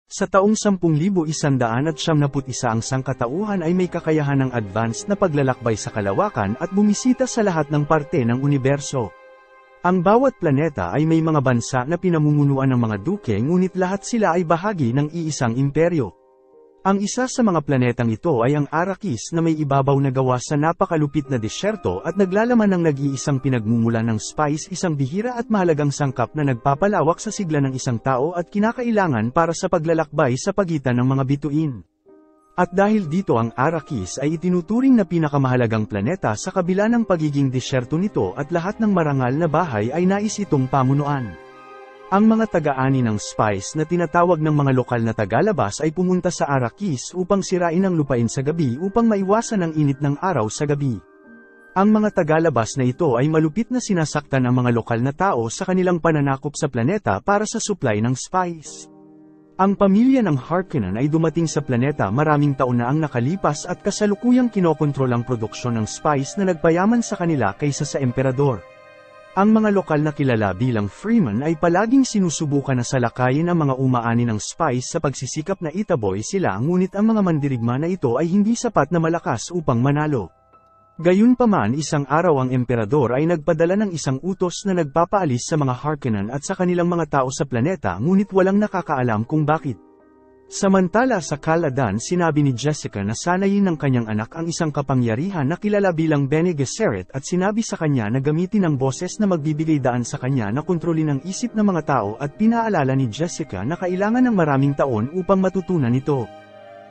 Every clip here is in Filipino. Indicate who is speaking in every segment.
Speaker 1: Sa taong 10,171 ang sangkatauhan ay may kakayahan ng advanced na paglalakbay sa kalawakan at bumisita sa lahat ng parte ng universo. Ang bawat planeta ay may mga bansa na pinamumunuan ng mga duke, ngunit lahat sila ay bahagi ng iisang imperyo. Ang isa sa mga planetang ito ay ang Arrakis na may ibabaw na gawa sa napakalupit na disyerto at naglalaman ng nag-iisang pinagmumulan ng spice, isang bihira at mahalagang sangkap na nagpapalawak sa sigla ng isang tao at kinakailangan para sa paglalakbay sa pagitan ng mga bituin. At dahil dito ang Arrakis ay itinuturing na pinakamahalagang planeta sa kabila ng pagiging disyerto nito at lahat ng marangal na bahay ay nais itong pamunuan. Ang mga taga-ani ng spice na tinatawag ng mga lokal na tagalabas ay pumunta sa Arrakis upang sirain ang lupain sa gabi upang maiwasan ang init ng araw sa gabi. Ang mga tagalabas na ito ay malupit na sinasaktan ang mga lokal na tao sa kanilang pananakop sa planeta para sa supply ng spice. Ang pamilya ng Harkonnen ay dumating sa planeta maraming taon na ang nakalipas at kasalukuyang kinokontrol ang produksyon ng spice na nagpayaman sa kanila kaysa sa emperador. Ang mga lokal na kilala bilang Freeman ay palaging sinusubukan na salakayin ang mga umaani ng spice sa pagsisikap na itaboy sila, ngunit ang mga mandirigma na ito ay hindi sapat na malakas upang manalo. Gayunpaman, isang araw ang emperador ay nagpadala ng isang utos na nagpapaalis sa mga Harkonnen at sa kanilang mga tao sa planeta, ngunit walang nakakaalam kung bakit. Samantala sa Caladan, sinabi ni Jessica na sanayin ng kanyang anak ang isang kapangyarihan na kilala bilang Bene Gesserit at sinabi sa kanya na gamitin ang boses na magbibigay daan sa kanya na kontrolin ang isip ng mga tao, at pinaalala ni Jessica na kailangan ng maraming taon upang matutunan ito.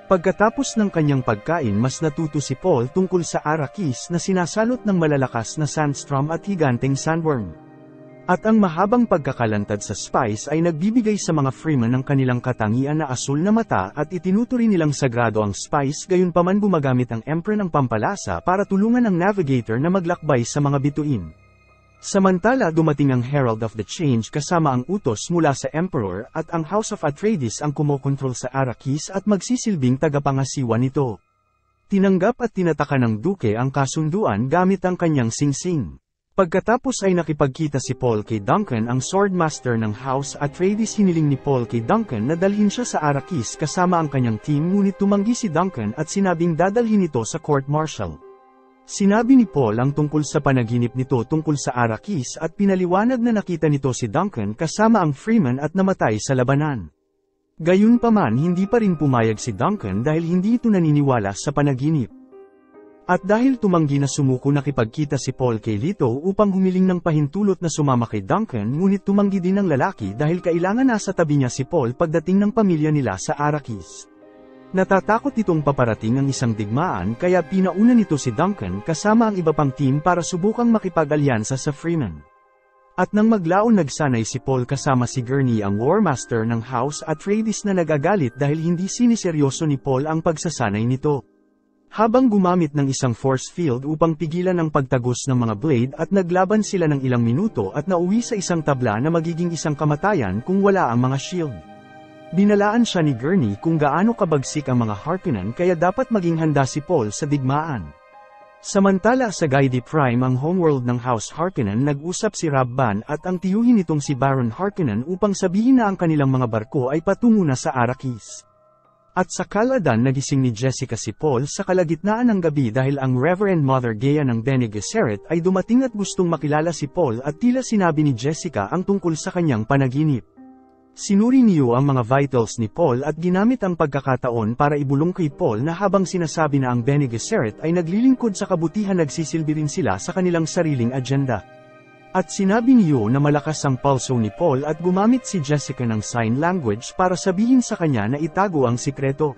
Speaker 1: Pagkatapos ng kanyang pagkain, mas natuto si Paul tungkol sa Arrakis na sinasalot ng malalakas na sandstorm at higanteng sandworm. At ang mahabang pagkakalantad sa spice ay nagbibigay sa mga Freeman ng kanilang katangian na asul na mata at itinuturi nilang sagrado ang spice, gayunpaman gumagamit ang Emperor ng pampalasa para tulungan ang Navigator na maglakbay sa mga bituin. Samantala dumating ang Herald of the Change kasama ang utos mula sa Emperor, at ang House of Atreides ang kumokontrol sa Arrakis at magsisilbing tagapangasiwa nito. Tinanggap at tinataka ng Duke ang kasunduan gamit ang kanyang singsing. Pagkatapos ay nakipagkita si Paul kay Duncan, ang Swordmaster ng House Atreides. Hiniling ni Paul kay Duncan na dalhin siya sa Arrakis kasama ang kanyang team, ngunit tumanggi si Duncan at sinabing dadalhin ito sa court-martial. Sinabi ni Paul ang tungkol sa panaginip nito tungkol sa Arrakis at pinaliwanag na nakita nito si Duncan kasama ang Freeman at namatay sa labanan. Gayunpaman, hindi pa rin pumayag si Duncan dahil hindi ito naniniwala sa panaginip. At dahil tumanggi na sumuko, nakipagkita si Paul kay Leto upang humiling ng pahintulot na sumama kay Duncan, ngunit tumanggi din ang lalaki dahil kailangan nasa tabi niya si Paul pagdating ng pamilya nila sa Arrakis. Natatakot itong paparating ang isang digmaan, kaya pinauna nito si Duncan kasama ang iba pang team para subukang makipag-alyansa sa Freeman. At nang maglaon, nagsanay si Paul kasama si Gurney, ang War Master ng House Atreides, na nagagalit dahil hindi siniseryoso ni Paul ang pagsasanay nito. Habang gumamit ng isang force field upang pigilan ang pagtagos ng mga blade, at naglaban sila ng ilang minuto at nauwi sa isang tabla na magiging isang kamatayan kung wala ang mga shield. Binalaan siya ni Gurney kung gaano kabagsik ang mga Harkonnen, kaya dapat maging handa si Paul sa digmaan. Samantala sa Gaidi Prime, ang homeworld ng House Harkonnen, nag-usap si Rabban at ang tiyuhin nitong si Baron Harkonnen upang sabihin na ang kanilang mga barko ay patungo na sa Arrakis. At sa Caladan, nagising ni Jessica si Paul sa kalagitnaan ng gabi dahil ang Reverend Mother Gaia ng Bene Gesserit ay dumating at gustong makilala si Paul, at tila sinabi ni Jessica ang tungkol sa kanyang panaginip. Sinuri niyo ang mga vitals ni Paul at ginamit ang pagkakataon para ibulong kay Paul na habang sinasabi na ang Bene Gesserit ay naglilingkod sa kabutihan, nagsisilbi rin sila sa kanilang sariling agenda. At sinabi niyo na malakas ang pulso ni Paul at gumamit si Jessica ng sign language para sabihin sa kanya na itago ang sikreto.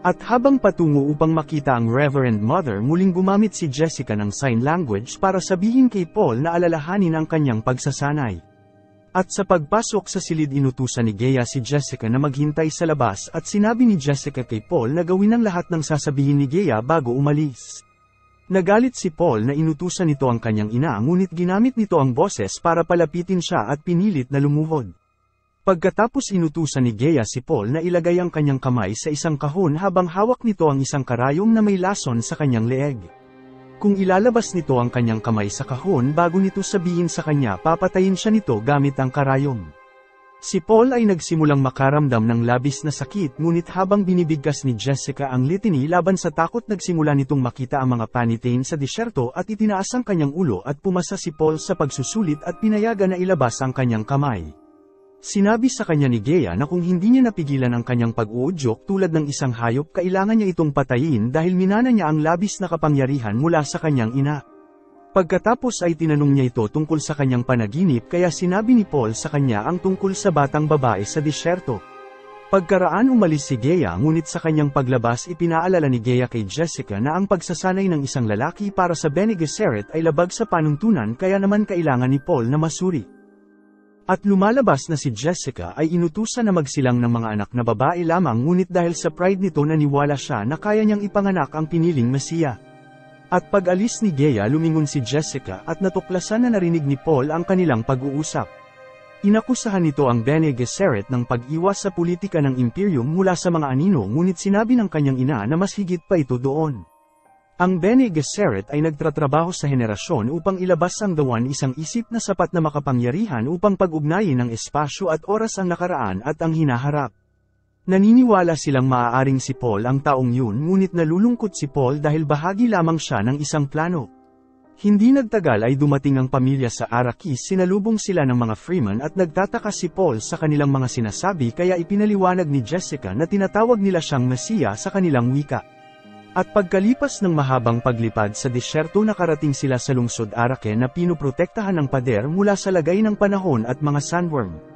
Speaker 1: At habang patungo upang makita ang Reverend Mother, muling gumamit si Jessica ng sign language para sabihin kay Paul na alalahanin ang kanyang pagsasanay. At sa pagpasok sa silid, inutusan ni Gaia si Jessica na maghintay sa labas, at sinabi ni Jessica kay Paul na gawin ang lahat ng sasabihin ni Gaia bago umalis. Nagalit si Paul na inutusan nito ang kanyang ina, ngunit ginamit nito ang boses para palapitin siya at pinilit na lumuhod. Pagkatapos inutusan ni Gaia si Paul na ilagay ang kanyang kamay sa isang kahon habang hawak nito ang isang karayom na may lason sa kanyang leeg. Kung ilalabas nito ang kanyang kamay sa kahon bago nito sabihin sa kanya, papatayin siya nito gamit ang karayom. Si Paul ay nagsimulang makaramdam ng labis na sakit ngunit habang binibigkas ni Jessica ang litany laban sa takot nagsimula nitong makita ang mga panitain sa disyerto at itinaas ang kanyang ulo at pumasa si Paul sa pagsusulit at pinayagan na ilabas ang kanyang kamay. Sinabi sa kanya ni Gea na kung hindi niya napigilan ang kanyang pag-uudyok tulad ng isang hayop kailangan niya itong patayin dahil minana niya ang labis na kapangyarihan mula sa kanyang ina. Pagkatapos ay tinanong niya ito tungkol sa kanyang panaginip kaya sinabi ni Paul sa kanya ang tungkol sa batang babae sa disyerto. Pagkaraan umalis si Gea ngunit sa kanyang paglabas ipinaalala ni Gea kay Jessica na ang pagsasanay ng isang lalaki para sa Bene Gesserit ay labag sa panuntunan kaya naman kailangan ni Paul na masuri. At lumalabas na si Jessica ay inutusan na magsilang ng mga anak na babae lamang ngunit dahil sa pride nito naniwala siya na kaya niyang ipanganak ang piniling Mesiya. At pag-alis ni Gea lumingon si Jessica at natuklasan na narinig ni Paul ang kanilang pag-uusap. Inakusahan nito ang Bene Gesserit ng pag-iwas sa politika ng Imperium mula sa mga anino ngunit sinabi ng kanyang ina na mas higit pa ito doon. Ang Bene Gesserit ay nagtratrabaho sa henerasyon upang ilabas ang Dawan isang isip na sapat na makapangyarihan upang pag-ugnayin ng espasyo at oras ang nakaraan at ang hinaharap. Naniniwala silang maaaring si Paul ang taong yun ngunit nalulungkot si Paul dahil bahagi lamang siya ng isang plano. Hindi nagtagal ay dumating ang pamilya sa Arrakis sinalubong sila ng mga Freeman at nagtataka si Paul sa kanilang mga sinasabi kaya ipinaliwanag ni Jessica na tinatawag nila siyang Mesiya sa kanilang wika. At pagkalipas ng mahabang paglipad sa disyerto nakarating sila sa lungsod Arrakeen na pinuprotektahan ng pader mula sa lagay ng panahon at mga sandworm.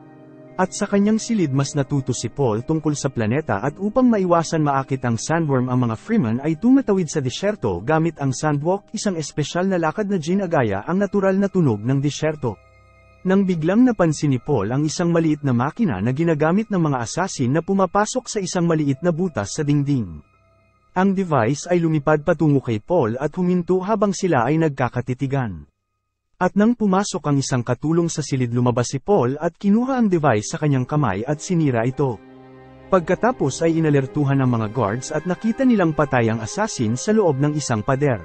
Speaker 1: At sa kanyang silid mas natuto si Paul tungkol sa planeta at upang maiwasan maakit ang sandworm ang mga Freeman ay tumatawid sa disyerto gamit ang sandwalk isang espesyal na lakad na ginagaya ang natural na tunog ng disyerto. Nang biglang napansin ni Paul ang isang maliit na makina na ginagamit ng mga assassin na pumapasok sa isang maliit na butas sa dingding. Ang device ay lumipad patungo kay Paul at huminto habang sila ay nagkakatitigan. At nang pumasok ang isang katulong sa silid lumabas si Paul at kinuha ang device sa kanyang kamay at sinira ito. Pagkatapos ay inalertuhan ng mga guards at nakita nilang patay ang assassin sa loob ng isang pader.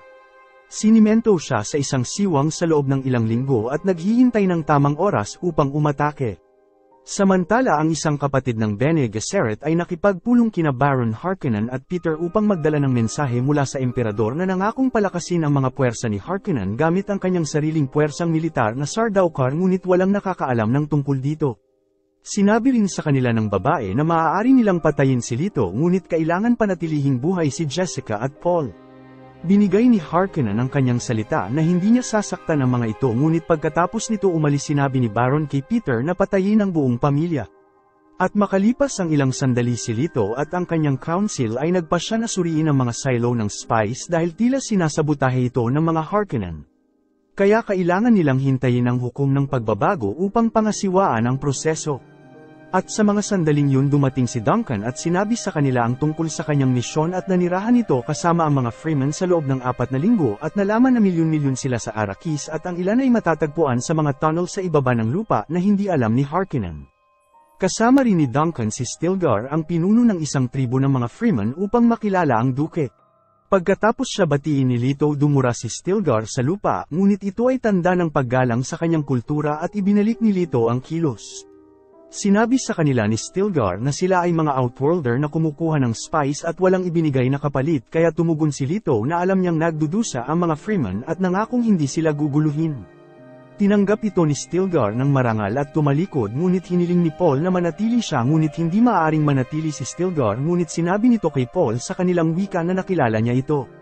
Speaker 1: Sinimento siya sa isang siwang sa loob ng ilang linggo at naghihintay ng tamang oras upang umatake. Samantala ang isang kapatid ng Bene Gesserit ay nakipagpulong kina Baron Harkonnen at Peter upang magdala ng mensahe mula sa emperador na nangakong palakasin ang mga puwersa ni Harkonnen gamit ang kanyang sariling puwersang militar na Sardaukar ngunit walang nakakaalam ng tungkol dito. Sinabi rin sa kanila ng babae na maaari nilang patayin si Leto ngunit kailangan panatilihing buhay si Jessica at Paul. Binigay ni Harkonnen ang kanyang salita na hindi niya sasaktan ang mga ito ngunit pagkatapos nito umalis sinabi ni Baron kay Peter na patayin ang buong pamilya. At makalipas ang ilang sandali si Leto at ang kanyang council ay nagpasya na suriin ang mga silo ng spice dahil tila sinasabutahe ito ng mga Harkonnen. Kaya kailangan nilang hintayin ang hukom ng pagbabago upang pangasiwaan ang proseso. At sa mga sandaling yun dumating si Duncan at sinabi sa kanila ang tungkol sa kanyang misyon at nanirahan ito kasama ang mga Freeman sa loob ng 4 na linggo at nalaman na milyon-milyon sila sa Arrakis at ang ilan ay matatagpuan sa mga tunnel sa ibaba ng lupa na hindi alam ni Harkonnen. Kasama rin ni Duncan si Stilgar ang pinuno ng isang tribo ng mga Freeman upang makilala ang duke. Pagkatapos siya batiin ni Leto dumura si Stilgar sa lupa ngunit ito ay tanda ng paggalang sa kanyang kultura at ibinalik ni Leto ang kilos. Sinabi sa kanila ni Stilgar na sila ay mga outworlder na kumukuha ng spice at walang ibinigay na kapalit kaya tumugon si Leto na alam niyang nagdudusa ang mga Freeman at nangakong hindi sila guguluhin. Tinanggap ito ni Stilgar ng marangal at tumalikod ngunit hiniling ni Paul na manatili siya ngunit hindi maaaring manatili si Stilgar ngunit sinabi nito kay Paul sa kanilang wika na nakilala niya ito.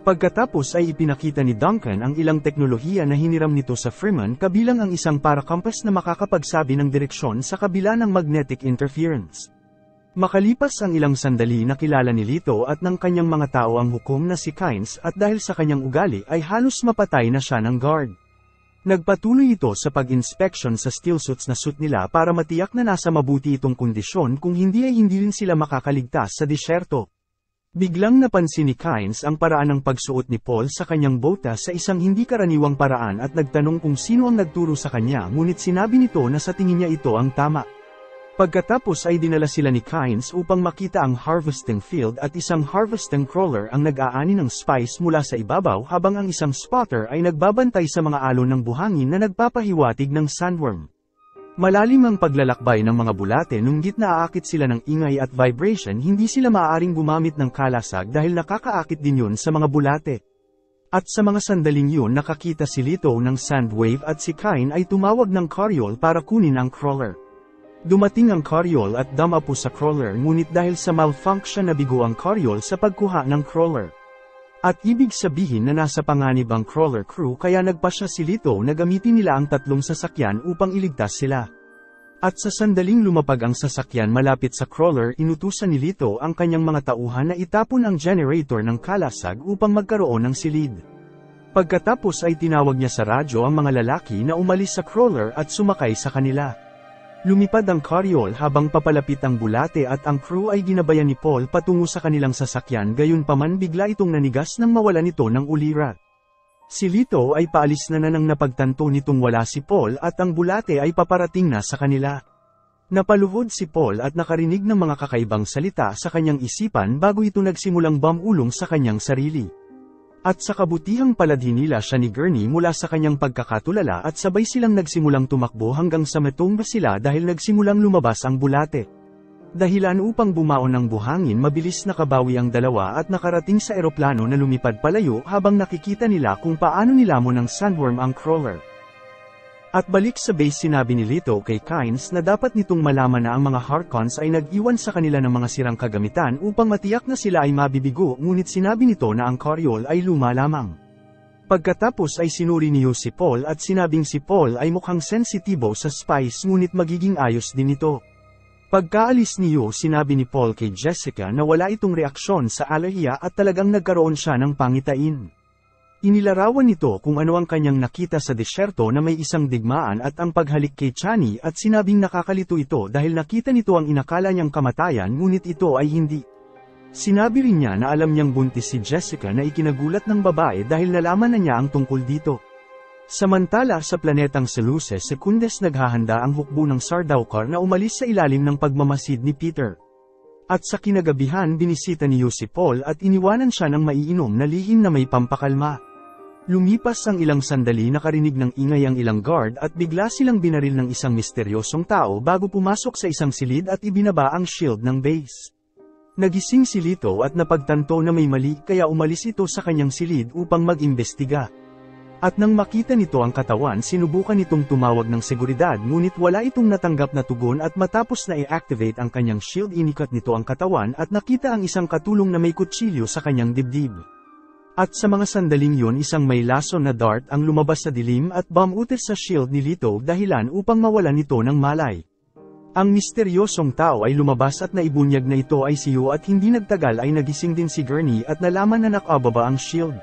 Speaker 1: Pagkatapos ay ipinakita ni Duncan ang ilang teknolohiya na hiniram nito sa Freeman kabilang ang isang parakompass na makakapagsabi ng direksyon sa kabila ng magnetic interference. Makalipas ang ilang sandali nakilala ni Leto at ng kanyang mga tao ang hukom na si Kynes at dahil sa kanyang ugali ay halos mapatay na siya ng guard. Nagpatuloy ito sa pag-inspection sa steelsuits na suit nila para matiyak na nasa mabuti itong kondisyon kung hindi ay hindi rin sila makakaligtas sa disyerto. Biglang napansin ni Kynes ang paraan ng pagsuot ni Paul sa kanyang bota sa isang hindi karaniwang paraan at nagtanong kung sino ang nagturo sa kanya ngunit sinabi nito na sa tingin niya ito ang tama. Pagkatapos ay dinala sila ni Kynes upang makita ang harvesting field at isang harvesting crawler ang nag-aani ng spice mula sa ibabaw habang ang isang spotter ay nagbabantay sa mga alon ng buhangin na nagpapahiwatig ng sandworm. Malalim ang paglalakbay ng mga bulate nung naaakit sila ng ingay at vibration, hindi sila maaaring gumamit ng kalasag dahil nakakaakit din yun sa mga bulate. At sa mga sandaling yun nakakita si Lito ng Sandwave at si Kain ay tumawag ng Coriol para kunin ang crawler. Dumating ang Coriol at dumapo sa crawler, ngunit dahil sa malfunction nabigo ang Coriol sa pagkuha ng crawler. At ibig sabihin na nasa panganib ang crawler crew, kaya nagpasya si Lito na gamitin nila ang tatlong sasakyan upang iligtas sila. At sa sandaling lumapag ang sasakyan malapit sa crawler, inutusan ni Lito ang kanyang mga tauhan na itapon ang generator ng kalasag upang magkaroon ng silid. Pagkatapos ay tinawag niya sa radyo ang mga lalaki na umalis sa crawler at sumakay sa kanila. Lumipad ang Coriol habang papalapit ang bulate at ang crew ay ginabayan ni Paul patungo sa kanilang sasakyan, gayunpaman bigla itong nanigas nang mawalan ito ng ulirat. Si Lito ay paalis na nang napagtanto nitong wala si Paul at ang bulate ay paparating na sa kanila. Napaluhod si Paul at nakarinig ng mga kakaibang salita sa kanyang isipan bago ito nagsimulang bumulong sa kanyang sarili. At sa kabutihang palad hinila siya ni Gurney mula sa kanyang pagkakatulala at sabay silang nagsimulang tumakbo hanggang sa matumba sila dahil nagsimulang lumabas ang bulate. Dahilan upang bumaon ang buhangin, mabilis nakabawi ang dalawa at nakarating sa eroplano na lumipad palayo habang nakikita nila kung paano nilamon ng sandworm ang crawler. At balik sa base, sinabi ni Lito kay Kynes na dapat nitong malaman na ang mga Harkons ay nag-iwan sa kanila ng mga sirang kagamitan upang matiyak na sila ay mabibigo, ngunit sinabi nito na ang Coriol ay luma lamang. Pagkatapos ay sinuri niyo si Paul at sinabing si Paul ay mukhang sensitibo sa spice, ngunit magiging ayos din ito. Pagkaalis niyo, sinabi ni Paul kay Jessica na wala itong reaksyon sa alerhiya at talagang nagkaroon siya ng pangitain. Inilarawan nito kung ano ang kanyang nakita sa disyerto na may isang digmaan at ang paghalik kay Chani, at sinabing nakakalito ito dahil nakita nito ang inakala niyang kamatayan, ngunit ito ay hindi. Sinabi rin niya na alam niyang buntis si Jessica na ikinagulat ng babae dahil nalaman na niya ang tungkol dito. Samantala sa planetang Seleucus, Secundes naghahanda ang hukbo ng Sardaukar na umalis sa ilalim ng pagmamasid ni Peter. At sa kinagabihan binisita niyo si Paul at iniwanan siya ng maiinom na lihim na may pampakalma. Lumipas ang ilang sandali, nakarinig ng ingay ang ilang guard at bigla silang binaril ng isang misteryosong tao bago pumasok sa isang silid at ibinaba ang shield ng base. Nagising si Lito at napagtanto na may mali, kaya umalis ito sa kanyang silid upang mag-imbestiga. At nang makita nito ang katawan, sinubukan nitong tumawag ng seguridad, ngunit wala itong natanggap na tugon, at matapos na i-activate ang kanyang shield, inikat nito ang katawan at nakita ang isang katulong na may kutsilyo sa kanyang dibdib. At sa mga sandaling yun, isang may laso na dart ang lumabas sa dilim at bumutir sa shield ni Lito, dahilan upang mawalan nito ng malay. Ang misteryosong tao ay lumabas at naibunyag na ito ay si Yu, at hindi nagtagal ay nagising din si Gurney at nalaman na nakababa ang shield.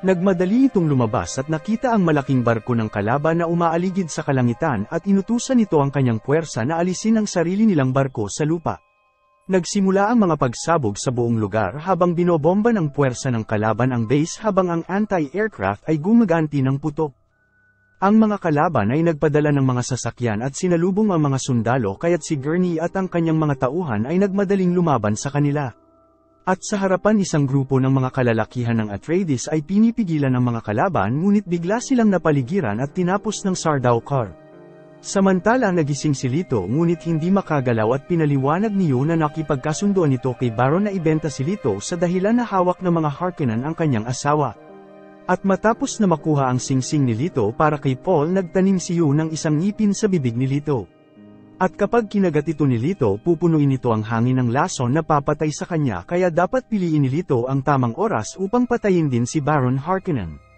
Speaker 1: Nagmadali itong lumabas at nakita ang malaking barko ng kalaban na umaaligid sa kalangitan, at inutusan nito ang kanyang puwersa na alisin ang sarili nilang barko sa lupa. Nagsimula ang mga pagsabog sa buong lugar habang binobomba ng puwersa ng kalaban ang base, habang ang anti-aircraft ay gumaganti ng putok. Ang mga kalaban ay nagpadala ng mga sasakyan at sinalubong ang mga sundalo, kaya't si Gurney at ang kanyang mga tauhan ay nagmadaling lumaban sa kanila. At sa harapan isang grupo ng mga kalalakihan ng Atreides ay pinipigilan ng mga kalaban, ngunit bigla silang napaligiran at tinapos ng Sardaukar. Samantala nagising si Lito, ngunit hindi makagalaw, at pinaliwanag niyo na nakipagkasunduan nito kay Baron na ibenta si Lito sa dahilan na hawak ng mga Harkonnen ang kanyang asawa. At matapos na makuha ang singsing ni Lito para kay Paul, nagtanim si Yu ng isang ngipin sa bibig ni Lito. At kapag kinagat ito ni Lito, pupunuin nito ang hangin ng lason na papatay sa kanya, kaya dapat piliin ni Lito ang tamang oras upang patayin din si Baron Harkonnen.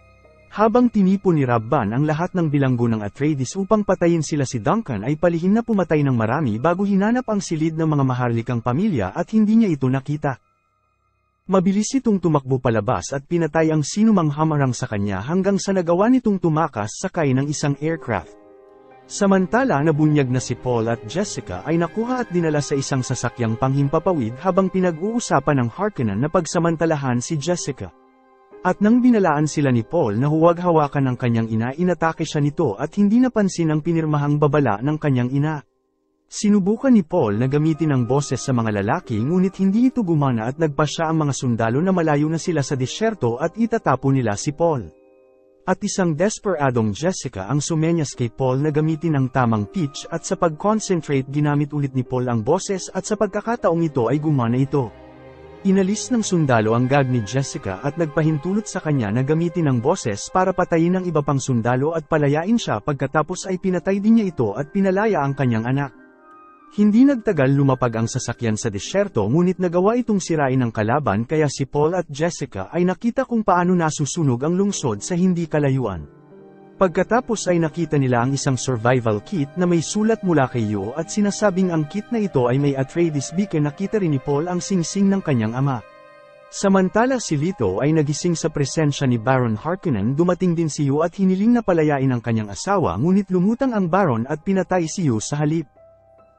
Speaker 1: Habang tinipon ni Rabban ang lahat ng bilanggo ng Atreides upang patayin sila, si Duncan ay palihim na pumatay ng marami bago hinanap ang silid ng mga maharlikang pamilya at hindi niya ito nakita. Mabilis itong tumakbo palabas at pinatay ang sinumang hamarang sa kanya hanggang sa nagawa nitong tumakas sakay ng isang aircraft. Samantala nabunyag na si Paul at Jessica ay nakuha at dinala sa isang sasakyang panghimpapawid habang pinag-uusapan ng Harkonnen na pagsamantalahan si Jessica. At nang binalaan sila ni Paul na huwag hawakan ng kanyang ina, inatake siya nito at hindi napansin ang pinirmahang babala ng kanyang ina. Sinubukan ni Paul na gamitin ang boses sa mga lalaki, ngunit hindi ito gumana at nagpasya ang mga sundalo na malayo na sila sa disyerto at itatapo nila si Paul. At isang desperadong Jessica ang sumenyas kay Paul na gamitin ang tamang pitch at sa pag-concentrate ginamit ulit ni Paul ang boses at sa pagkakataong ito ay gumana ito. Inalis ng sundalo ang gag ni Jessica at nagpahintulot sa kanya na gamitin ang boses para patayin ang iba pang sundalo at palayain siya pagkatapos ay pinatay din niya ito at pinalaya ang kanyang anak. Hindi nagtagal lumapag ang sasakyan sa disyerto ngunit nagawa itong sirain ng kalaban kaya si Paul at Jessica ay nakita kung paano nasusunog ang lungsod sa hindi kalayuan. Pagkatapos ay nakita nila ang isang survival kit na may sulat mula kay Yo at sinasabing ang kit na ito ay may Atreides beacon. Nakita rin ni Paul ang singsing ng kanyang ama. Samantala si Leto ay nagising sa presensya ni Baron Harkonnen. Dumating din si Yo at hiniling na palayain ang kanyang asawa ngunit lumutang ang Baron at pinatay si Yo sa halip.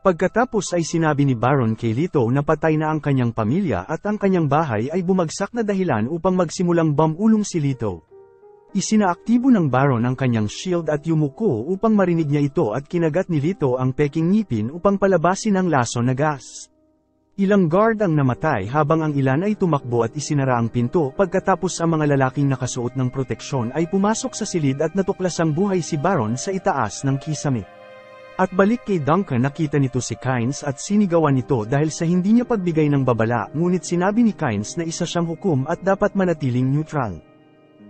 Speaker 1: Pagkatapos ay sinabi ni Baron kay Leto na patay na ang kanyang pamilya at ang kanyang bahay ay bumagsak na dahilan upang magsimulang bamulong si Leto. Isinaaktibo ng Baron ang kanyang shield at yumuko upang marinig niya ito at kinagat ni Leto ang peking ngipin upang palabasin ang laso na gas. Ilang guard ang namatay habang ang ilan ay tumakbo at isinara ang pinto pagkatapos ang mga lalaking nakasuot ng proteksyon ay pumasok sa silid at natuklasang buhay si Baron sa itaas ng kisame. At balik kay Duncan nakita nito si Kynes at sinigawan nito dahil sa hindi niya pagbigay ng babala ngunit sinabi ni Kynes na isa siyang hukom at dapat manatiling neutral.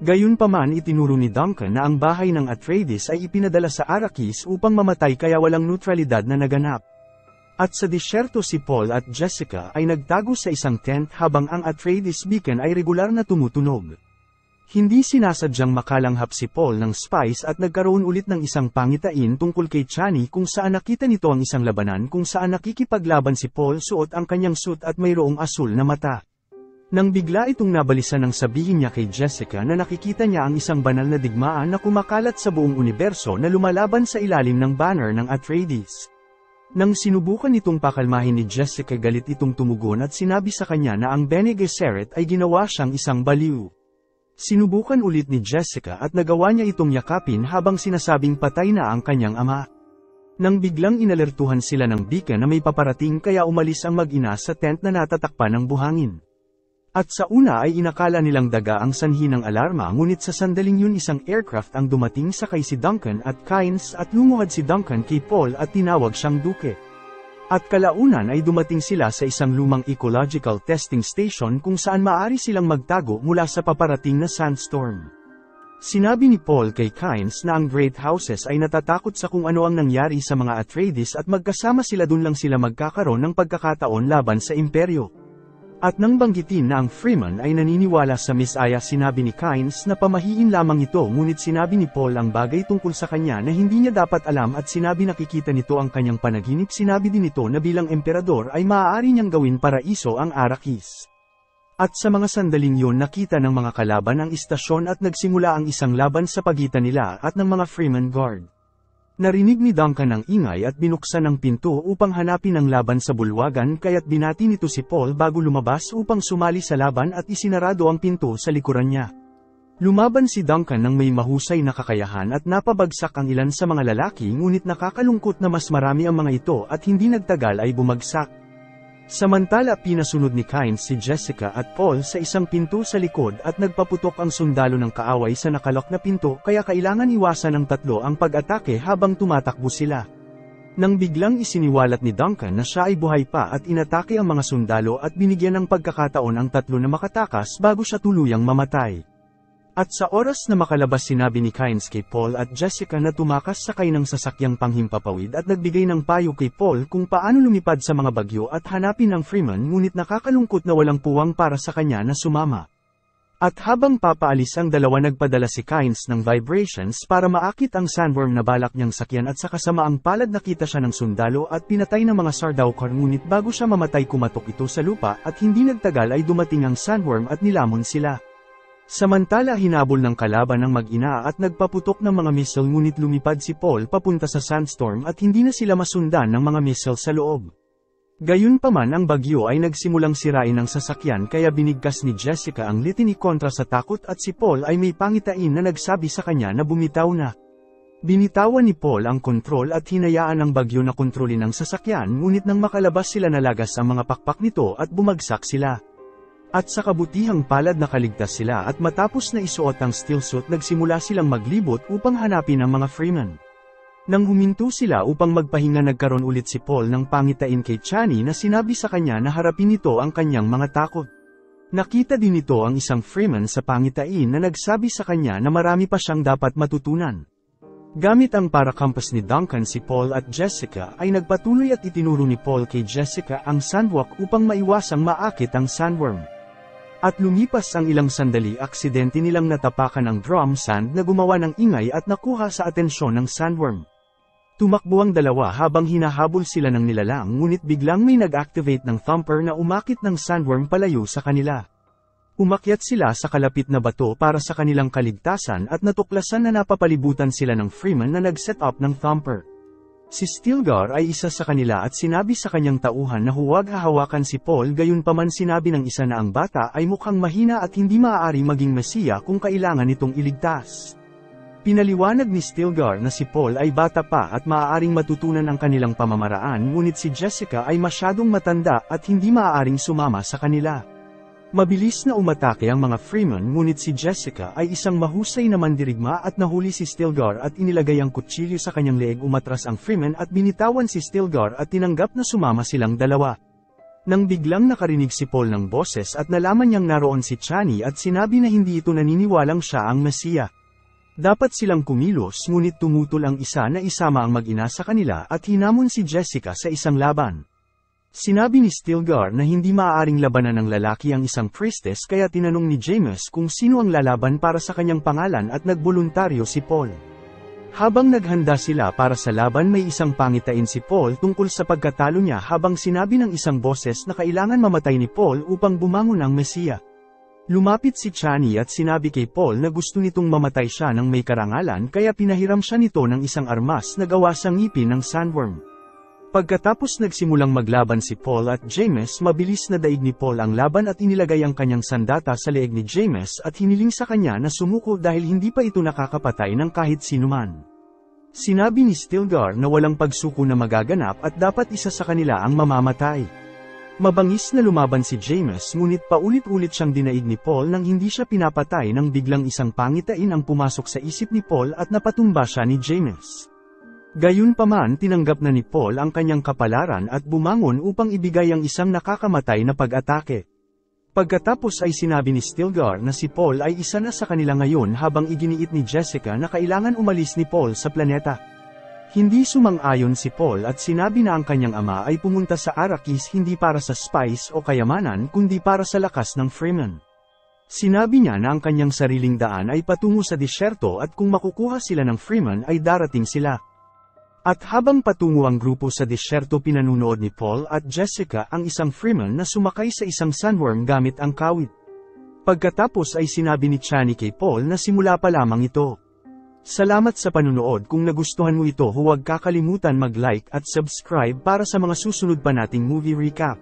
Speaker 1: Gayunpaman itinuro ni Duncan na ang bahay ng Atreides ay ipinadala sa Arrakis upang mamatay kaya walang neutralidad na naganap. At sa disyerto si Paul at Jessica ay nagtago sa isang tent habang ang Atreides beacon ay regular na tumutunog. Hindi sinasadyang makalanghap si Paul ng spies at nagkaroon ulit ng isang pangitain tungkol kay Chani kung saan nakita nito ang isang labanan kung saan nakikipaglaban si Paul suot ang kanyang suit at mayroong asul na mata. Nang bigla itong nabalisan ng sabihin niya kay Jessica na nakikita niya ang isang banal na digmaan na kumakalat sa buong universo na lumalaban sa ilalim ng banner ng Atreides. Nang sinubukan itong pakalmahin ni Jessica galit itong tumugon at sinabi sa kanya na ang Bene Gesserit ay ginawa siyang isang baliw. Sinubukan ulit ni Jessica at nagawa niya itong yakapin habang sinasabing patay na ang kanyang ama. Nang biglang inalertuhan sila ng beacon na may paparating kaya umalis ang mag-ina sa tent na natatakpan ng buhangin. At sa una ay inakala nilang daga ang sanhi ng alarma ngunit sa sandaling yun isang aircraft ang dumating sakay si Duncan at Kynes at lumuhad si Duncan kay Paul at tinawag siyang Duke. At kalaunan ay dumating sila sa isang lumang ecological testing station kung saan maaari silang magtago mula sa paparating na sandstorm. Sinabi ni Paul kay Kynes na ang Great Houses ay natatakot sa kung ano ang nangyari sa mga Atreides at magkasama sila dun lang sila magkakaroon ng pagkakataon laban sa imperyo. At nang banggitin na ang Freeman ay naniniwala sa Miss Aya sinabi ni Kynes na pamahiin lamang ito ngunit sinabi ni Paul ang bagay tungkol sa kanya na hindi niya dapat alam at sinabi nakikita nito ang kanyang panaginip sinabi din nito na bilang emperador ay maaari niyang gawin paraiso ang Arrakis. At sa mga sandaling yun nakita ng mga kalaban ang istasyon at nagsimula ang isang laban sa pagitan nila at ng mga Freeman Guard. Narinig ni Duncan ang ingay at binuksan ang pinto upang hanapin ang laban sa bulwagan kaya't binati nito si Paul bago lumabas upang sumali sa laban at isinarado ang pinto sa likuran niya. Lumaban si Duncan ng may mahusay na kakayahan at napabagsak ang ilan sa mga lalaki ngunit nakakalungkot na mas marami ang mga ito at hindi nagtagal ay bumagsak. Samantala pinasunod ni Kynes si Jessica at Paul sa isang pinto sa likod at nagpaputok ang sundalo ng kaaway sa nakalok na pinto kaya kailangan iwasan ng tatlo ang pag-atake habang tumatakbo sila. Nang biglang isiniwalat ni Duncan na siya ay buhay pa at inatake ang mga sundalo at binigyan ng pagkakataon ang tatlo na makatakas bago siya tuluyang mamatay. At sa oras na makalabas sinabi ni Kynes kay Paul at Jessica na tumakas sakay ng sasakyang panghimpapawid at nagbigay ng payo kay Paul kung paano lumipad sa mga bagyo at hanapin ang Freeman ngunit nakakalungkot na walang puwang para sa kanya na sumama. At habang papaalis ang dalawa nagpadala si Kynes ng vibrations para maakit ang sandworm na balak niyang sakyan at sa kasamaang palad nakita siya ng sundalo at pinatay ng mga Sardaukar ngunit bago siya mamatay kumatok ito sa lupa at hindi nagtagal ay dumating ang sandworm at nilamon sila. Samantala hinabol ng kalaban ang mag-ina at nagpaputok ng mga missile ngunit lumipad si Paul papunta sa sandstorm at hindi na sila masundan ng mga missile sa loob. Gayunpaman ang bagyo ay nagsimulang sirain ang sasakyan kaya binigkas ni Jessica ang litany kontra sa takot at si Paul ay may pangitain na nagsabi sa kanya na bumitaw na. Binitawan ni Paul ang kontrol at hinayaan ang bagyo na kontrolin ang sasakyan ngunit nang makalabas sila nalagas ang mga pakpak nito at bumagsak sila. At sa kabutihang palad nakaligtas sila at matapos na isuot ang steel suit nagsimula silang maglibot upang hanapin ang mga Freeman. Nang huminto sila upang magpahinga nagkaroon ulit si Paul ng pangitain kay Chani na sinabi sa kanya na harapin nito ang kanyang mga takot. Nakita din nito ang isang Freeman sa pangitain na nagsabi sa kanya na marami pa siyang dapat matutunan. Gamit ang para-compass ni Duncan si Paul at Jessica ay nagpatuloy at itinuro ni Paul kay Jessica ang sandwalk upang maiwasang maakit ang sandworm. At lumipas ang ilang sandali aksidente nilang natapakan ang drum sand na gumawa ng ingay at nakuha sa atensyon ng sandworm. Tumakbo ang dalawa habang hinahabol sila ng nilalang ngunit biglang may nag-activate ng thumper na umakit ng sandworm palayo sa kanila. Umakyat sila sa kalapit na bato para sa kanilang kaligtasan at natuklasan na napapalibutan sila ng Freeman na nag-set up ng thumper. Si Stilgar ay isa sa kanila at sinabi sa kanyang tauhan na huwag hahawakan si Paul gayunpaman sinabi ng isa na ang bata ay mukhang mahina at hindi maaari maging mesiya kung kailangan itong iligtas. Pinaliwanag ni Stilgar na si Paul ay bata pa at maaaring matutunan ang kanilang pamamaraan ngunit si Jessica ay masyadong matanda at hindi maaaring sumama sa kanila. Mabilis na umatake ang mga Freeman ngunit si Jessica ay isang mahusay na mandirigma at nahuli si Stilgar at inilagay ang kutsilyo sa kanyang leeg umatras ang Freeman at binitawan si Stilgar at tinanggap na sumama silang dalawa. Nang biglang nakarinig si Paul ng boses at nalaman niyang naroon si Chani at sinabi na hindi ito naniniwalang siya ang Mesiya. Dapat silang kumilos ngunit tumutol ang isa na isama ang mag-ina sa kanila at hinamon si Jessica sa isang laban. Sinabi ni Stilgar na hindi maaaring labanan ng lalaki ang isang priestess kaya tinanong ni James kung sino ang lalaban para sa kanyang pangalan at nagboluntaryo si Paul. Habang naghanda sila para sa laban may isang pangitain si Paul tungkol sa pagkatalo niya habang sinabi ng isang boses na kailangan mamatay ni Paul upang bumangon ang Mesiya. Lumapit si Chani at sinabi kay Paul na gusto nitong mamatay siya ng may karangalan kaya pinahiram siya nito ng isang armas na gawa sa ngipin ng sandworm. Pagkatapos nagsimulang maglaban si Paul at James mabilis na daig ni Paul ang laban at inilagay ang kanyang sandata sa leeg ni James at hiniling sa kanya na sumuko dahil hindi pa ito nakakapatay ng kahit sinuman. Sinabi ni Stilgar na walang pagsuko na magaganap at dapat isa sa kanila ang mamamatay. Mabangis na lumaban si James ngunit paulit-ulit siyang dinaig ni Paul nang hindi siya pinapatay nang biglang isang pangitain ang pumasok sa isip ni Paul at napatumba siya ni James. Gayunpaman tinanggap na ni Paul ang kanyang kapalaran at bumangon upang ibigay ang isang nakakamatay na pag-atake. Pagkatapos ay sinabi ni Stilgar na si Paul ay isa na sa kanila ngayon habang iginiit ni Jessica na kailangan umalis ni Paul sa planeta. Hindi sumang-ayon si Paul at sinabi na ang kanyang ama ay pumunta sa Arrakis hindi para sa spice o kayamanan kundi para sa lakas ng Freeman. Sinabi niya na ang kanyang sariling daan ay patungo sa disyerto at kung makukuha sila ng Freeman ay darating sila. At habang patungo ang grupo sa disyerto pinanunood ni Paul at Jessica ang isang Freeman na sumakay sa isang sandworm gamit ang kawit. Pagkatapos ay sinabi ni Chani kay Paul na simula pa lamang ito. Salamat sa panunood kung nagustuhan mo ito huwag kakalimutan mag-like at subscribe para sa mga susunod pa nating movie recap.